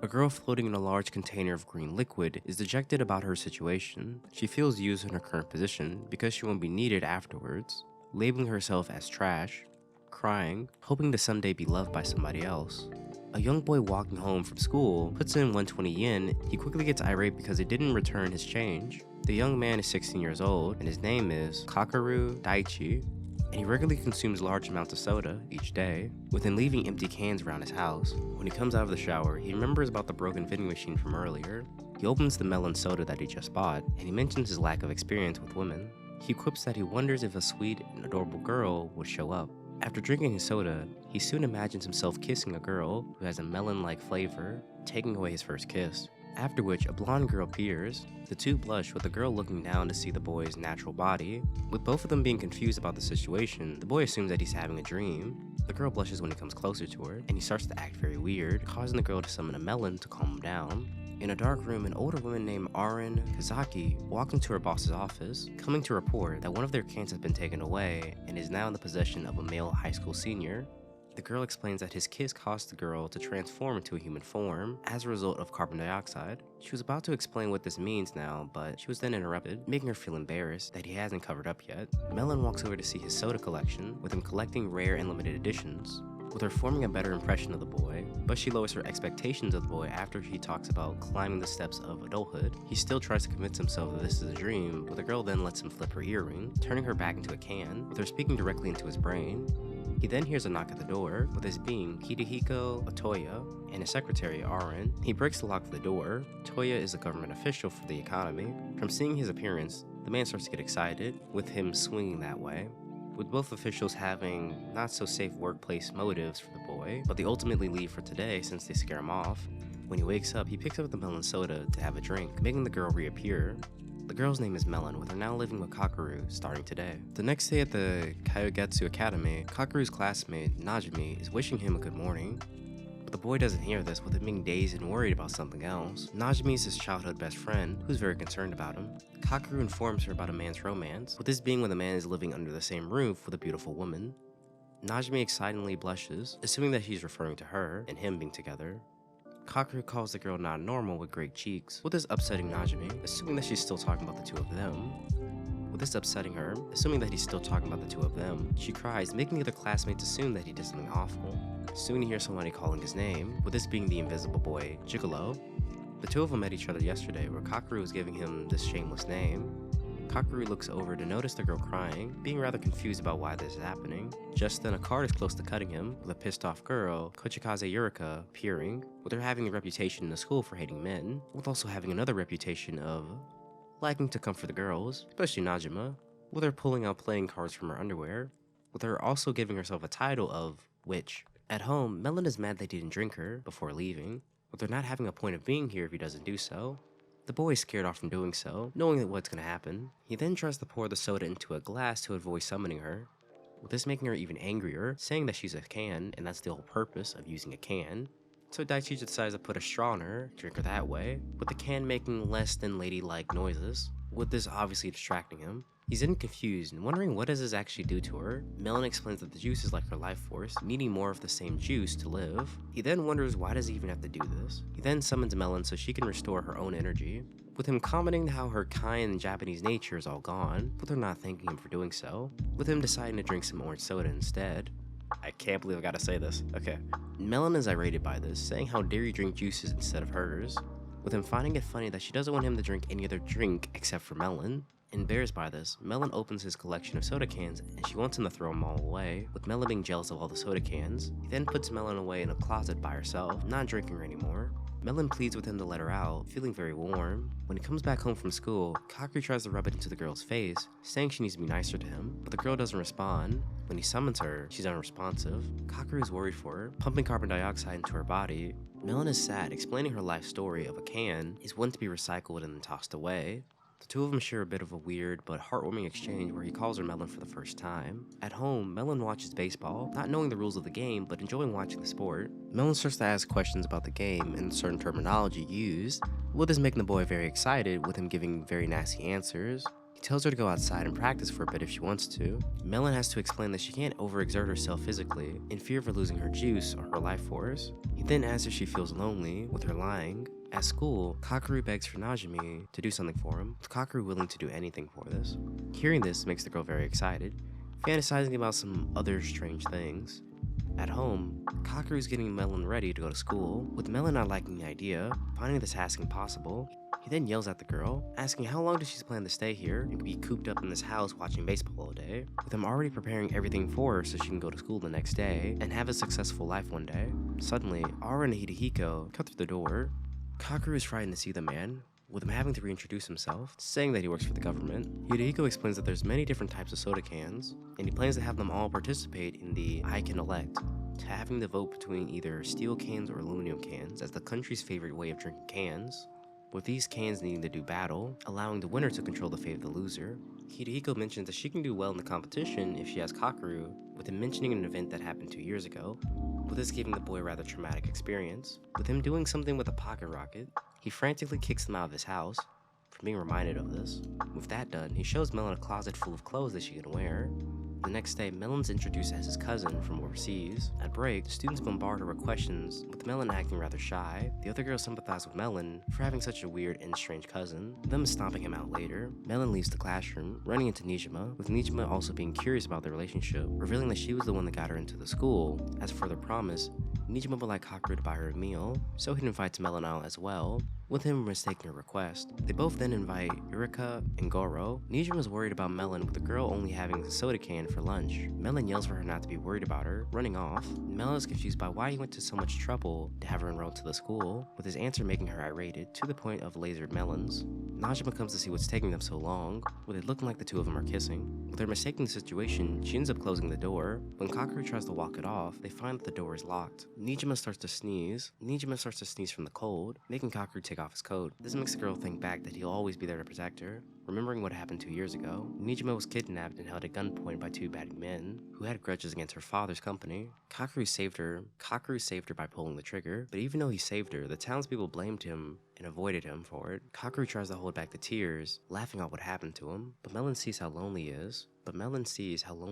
A girl floating in a large container of green liquid is dejected about her situation. She feels used in her current position because she won't be needed afterwards, labeling herself as trash, crying, hoping to someday be loved by somebody else. A young boy walking home from school puts in 120 yen. He quickly gets irate because he didn't return his change. The young man is 16 years old and his name is Kakeru Daichi, and he regularly consumes large amounts of soda each day, within leaving empty cans around his house. When he comes out of the shower, he remembers about the broken vending machine from earlier. He opens the melon soda that he just bought, and he mentions his lack of experience with women. He quips that he wonders if a sweet and adorable girl would show up. After drinking his soda, he soon imagines himself kissing a girl who has a melon-like flavor, taking away his first kiss. After which, a blonde girl appears. The two blush, with the girl looking down to see the boy's natural body. With both of them being confused about the situation, the boy assumes that he's having a dream. The girl blushes when he comes closer to her, and he starts to act very weird, causing the girl to summon a melon to calm him down. In a dark room, an older woman named Arin Kazaki walks into her boss's office, coming to report that one of their cans has been taken away and is now in the possession of a male high school senior. The girl explains that his kiss caused the girl to transform into a human form as a result of carbon dioxide. She was about to explain what this means now, but she was then interrupted, making her feel embarrassed that he hasn't covered up yet. Melon walks over to see his soda collection, with him collecting rare and limited editions, with her forming a better impression of the boy, but she lowers her expectations of the boy after he talks about climbing the steps of adulthood. He still tries to convince himself that this is a dream, but the girl then lets him flip her earring, turning her back into a can, with her speaking directly into his brain. He then hears a knock at the door, with this being Hidehiko Otoya and his secretary Arin. He breaks the lock of the door. Toya is a government official for the economy. From seeing his appearance, the man starts to get excited, with him swinging that way, with both officials having not-so-safe workplace motives for the boy, but they ultimately leave for today since they scare him off. When he wakes up, he picks up the melon soda to have a drink, making the girl reappear. The girl's name is Melon, with her now living with Kakeru starting today. The next day at the Kyogetsu Academy, Kakeru's classmate, Najimi, is wishing him a good morning. But the boy doesn't hear this, with him being dazed and worried about something else. Najimi is his childhood best friend, who's very concerned about him. Kakeru informs her about a man's romance, with this being when the man is living under the same roof with a beautiful woman. Najimi excitedly blushes, assuming that he's referring to her and him being together. Kakeru calls the girl not normal with great cheeks, with this upsetting Najimi, assuming that she's still talking about the two of them. With this upsetting her, assuming that he's still talking about the two of them, she cries, making the other classmates assume that he did something awful. Soon he hears somebody calling his name, with this being the invisible boy, Gigolo. The two of them met each other yesterday, where Kakeru was giving him this shameless name. Kakeru looks over to notice the girl crying, being rather confused about why this is happening. Just then, a cart is close to cutting him, with a pissed off girl, Kochikaze Yurika, appearing, with her having a reputation in the school for hating men, with also having another reputation of liking to comfort the girls, especially Najima, with her pulling out playing cards from her underwear, with her also giving herself a title of witch. At home, Melon is mad they didn't drink her before leaving, with her not having a point of being here if he doesn't do so. The boy is scared off from doing so, knowing that what's going to happen. He then tries to pour the soda into a glass to avoid summoning her, with this making her even angrier, saying that she's a can and that's the whole purpose of using a can. So Daichi decides to put a straw in her, drink her that way, with the can making less than ladylike noises, with this obviously distracting him. He's then confused and wondering what does this actually do to her. Melon explains that the juice is like her life force, needing more of the same juice to live. He then wonders why does he even have to do this. He then summons Melon so she can restore her own energy, with him commenting how her kind Japanese nature is all gone, with her not thanking him for doing so, with him deciding to drink some orange soda instead. I can't believe I gotta say this. Okay. Melon is irate by this, saying how dare you drink juices instead of hers, with him finding it funny that she doesn't want him to drink any other drink except for Melon. Embarrassed by this, Melon opens his collection of soda cans and she wants him to throw them all away, with Melon being jealous of all the soda cans. He then puts Melon away in a closet by herself, not drinking her anymore. Melon pleads with him to let her out, feeling very warm. When he comes back home from school, Kakeru tries to rub it into the girl's face, saying she needs to be nicer to him, but the girl doesn't respond. When he summons her, she's unresponsive. Kakeru is worried for her, pumping carbon dioxide into her body. Melon is sad, explaining her life story of a can is one to be recycled and then tossed away. The two of them share a bit of a weird but heartwarming exchange where he calls her Melon for the first time. At home, Melon watches baseball, not knowing the rules of the game but enjoying watching the sport. Melon starts to ask questions about the game and certain terminology used, with this making the boy very excited, with him giving very nasty answers. He He tells her to go outside and practice for a bit if she wants to. Melon has to explain that she can't overexert herself physically in fear of losing her juice or her life force. He then asks if she feels lonely, with her lying. At school, Kakeru begs for Najimi to do something for him, with Kakeru willing to do anything for this. Hearing this makes the girl very excited, fantasizing about some other strange things. At home, Kakeru is getting Melon ready to go to school, with Melon not liking the idea, finding the task impossible. He then yells at the girl, asking how long does she plan to stay here and be cooped up in this house watching baseball all day, with him already preparing everything for her so she can go to school the next day and have a successful life one day. Suddenly, Aura and Hidehiko come through the door. Kakeru is frightened to see the man, with him having to reintroduce himself, saying that he works for the government. Hidehiko explains that there's many different types of soda cans, and he plans to have them all participate in the I Can Elect, to having to vote between either steel cans or aluminum cans as the country's favorite way of drinking cans, with these cans needing to do battle, allowing the winner to control the fate of the loser. Hidehiko mentions that she can do well in the competition if she has Kakeru, with him mentioning an event that happened 2 years ago, with this giving the boy a rather traumatic experience. With him doing something with a pocket rocket, he frantically kicks them out of his house, from being reminded of this. With that done, he shows Melon a closet full of clothes that she can wear. The next day, Melon's introduced as his cousin from overseas. At break, the students bombard her with questions, with Melon acting rather shy. The other girls sympathize with Melon for having such a weird and strange cousin, them stomping him out later. Melon leaves the classroom, running into Nijima, with Nijima also being curious about their relationship, revealing that she was the one that got her into the school. As for their promise, Nijima would like Kakeru to buy her a meal, so he invites Melon out as well, with him mistaking her request. They both then invite Yurika and Goro. Nijima's worried about Melon, with the girl only having a soda can for lunch. Melon yells for her not to be worried about her, running off. Melon is confused by why he went to so much trouble to have her enrolled to the school, with his answer making her irate to the point of lasered melons. Najima comes to see what's taking them so long, with it looking like the two of them are kissing. With her mistaking the situation, she ends up closing the door. When Kakeru tries to walk it off, they find that the door is locked. Nijima starts to sneeze. Nijima starts to sneeze from the cold, making Kakeru take off his coat. This makes the girl think back that he'll always be there to protect her. Remembering what happened 2 years ago, Nijima was kidnapped and held at gunpoint by 2 bad men who had grudges against her father's company. Kakeru saved her by pulling the trigger, but even though he saved her, the townspeople blamed him and avoided him for it. Kakeru tries to hold back the tears, laughing at what happened to him, but Melon sees how lonely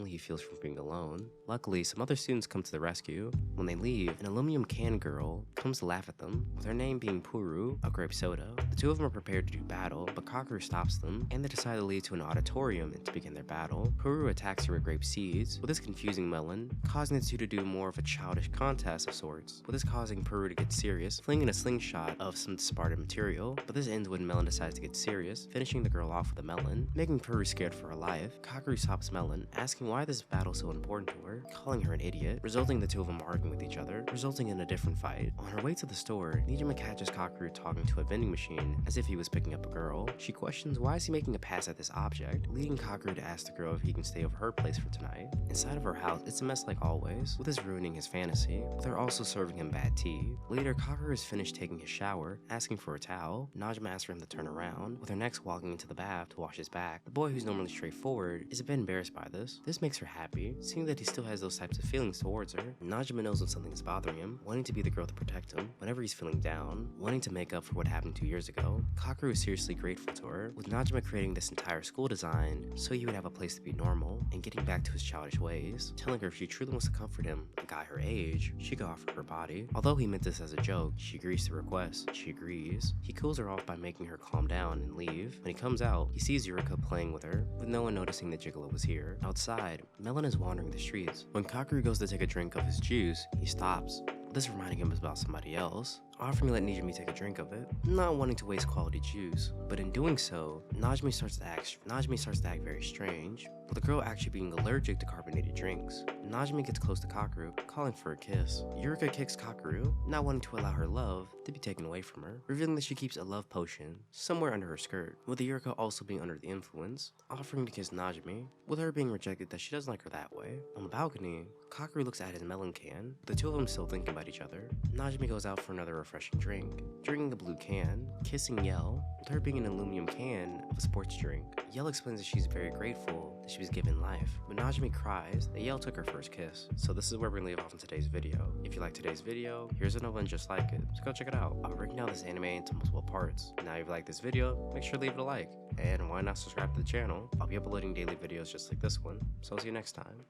he feels from being alone. Luckily, some other students come to the rescue. When they leave, an aluminum can girl comes to laugh at them, with her name being Puru, a grape soda. The two of them are prepared to do battle, but Kakeru stops them, and they decide to lead to an auditorium to begin their battle. Puru attacks her with grape seeds, with this confusing Melon, causing the two to do more of a childish contest of sorts, with this causing Puru to get serious, flinging a slingshot of some discarded material, but this ends when Melon decides to get serious, finishing the girl off with a melon, making Puru scared for her life. Kakeru stops Melon, asking why this battle is so important to her, calling her an idiot, resulting in the two of them arguing with each other, resulting in a different fight. On her way to the store, Nijima catches Kakeru talking to a vending machine as if he was picking up a girl. She questions why is he making a pass at this object, leading Kakeru to ask the girl if he can stay over her place for tonight. Inside of her house, it's a mess like always, with this ruining his fantasy, with her also serving him bad tea. Later, Kakeru is finished taking his shower, asking for a towel. Najima asks for him to turn around, with her next walking into the bath to wash his back. The boy, who's normally straightforward, is a bit embarrassed by this. This makes her happy, seeing that he still has those types of feelings towards her. Najima knows when something is bothering him, wanting to be the girl to protect him whenever he's feeling down, wanting to make up for what happened 2 years ago. Kakeru is seriously grateful to her, with Najima creating this entire school design so he would have a place to be normal and getting back to his childish ways, telling her if she truly wants to comfort him, a guy her age, she could offer her body. Although he meant this as a joke, she agrees to request. She agrees. He cools her off by making her calm down and leave. When he comes out, he sees Yurika playing with her, with no one noticing that Gigolo was here. Outside, Melon is wandering the streets. When Kakeru goes to take a drink of his juice, he stops, this reminding him about somebody else, offering to let Nijimi take a drink of it, not wanting to waste quality juice. But in doing so, Najimi starts to act very strange, with the girl actually being allergic to carbonated drinks. Najimi gets close to Kakeru, calling for a kiss. Yurika kicks Kakeru, not wanting to allow her love to be taken away from her, revealing that she keeps a love potion somewhere under her skirt, with Yurika also being under the influence, offering to kiss Najimi, with her being rejected that she doesn't like her that way. On the balcony, Kakeru looks at his melon can, with the two of them still thinking about each other. Najimi goes out for another refreshing drink, drinking the blue can, kissing Yell, slurping an aluminum can of a sports drink. Yell explains that she's very grateful that she was given life, but Najmi cries that Yell took her first kiss. So this is where we're gonna leave off in today's video. If you like today's video, here's another one just like it, so go check it out. I'm breaking down this anime into multiple parts. Now if you like this video, make sure to leave it a like, and why not subscribe to the channel? I'll be uploading daily videos just like this one, so I'll see you next time.